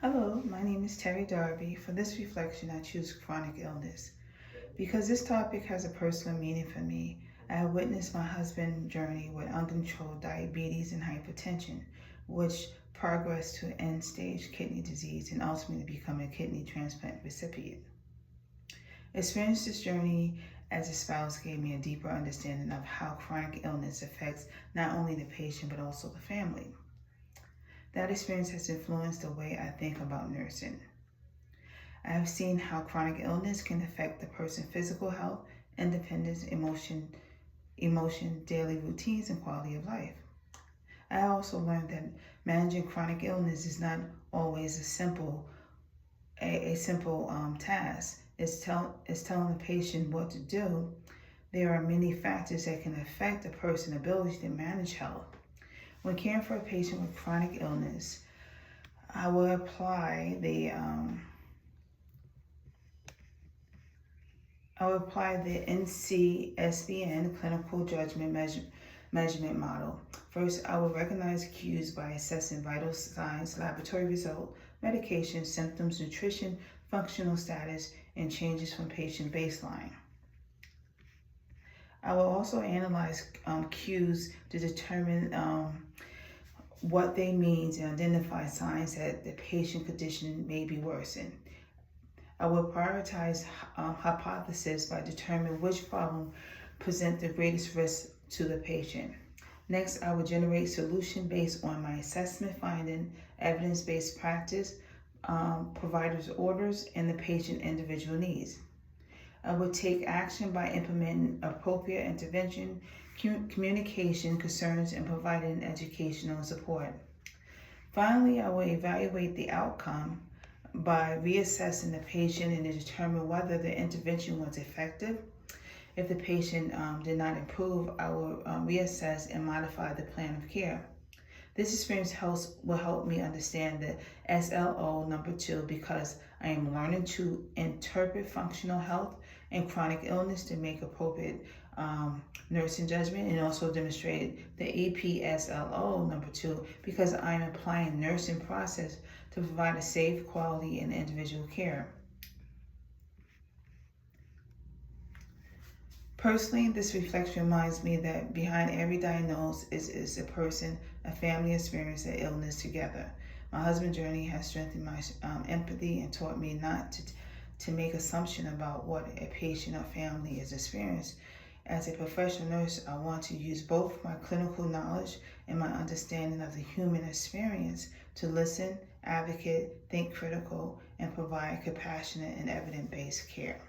Hello, my name is Terry Darby. For this reflection, I choose chronic illness. Because this topic has a personal meaning for me, I have witnessed my husband's journey with uncontrolled diabetes and hypertension, which progressed to end-stage kidney disease and ultimately become a kidney transplant recipient. Experiencing this journey as a spouse gave me a deeper understanding of how chronic illness affects not only the patient but also the family. That experience has influenced the way I think about nursing. I have seen how chronic illness can affect the person's physical health, independence, emotion, daily routines, and quality of life. I also learned that managing chronic illness is not always a simple task. It's telling the patient what to do. There are many factors that can affect a person's ability to manage health. When caring for a patient with chronic illness, I will apply the NCSBN clinical judgment measurement model. First, I will recognize cues by assessing vital signs, laboratory result, medication, symptoms, nutrition, functional status, and changes from patient baseline. I will also analyze cues to determine what they mean and identify signs that the patient condition may be worsened. I will prioritize hypotheses by determining which problem present the greatest risk to the patient. Next, I will generate solution based on my assessment finding, evidence-based practice, providers' orders, and the patient individual needs. I will take action by implementing appropriate intervention, communication concerns, and providing educational support. Finally, I will evaluate the outcome by reassessing the patient and determine whether the intervention was effective. If the patient did not improve, I will reassess and modify the plan of care. This experience will help me understand the SLO number 2 because I am learning to interpret functional health and chronic illness to make appropriate nursing judgment, and also demonstrate the EPSLO number 2 because I am applying nursing process to provide a safe, quality, and individual care. Personally, this reflection reminds me that behind every diagnosis is a person, a family experience, an illness together. My husband's journey has strengthened my empathy and taught me not to make assumptions about what a patient or family is experiencing. As a professional nurse, I want to use both my clinical knowledge and my understanding of the human experience to listen, advocate, think critical, and provide compassionate and evidence-based care.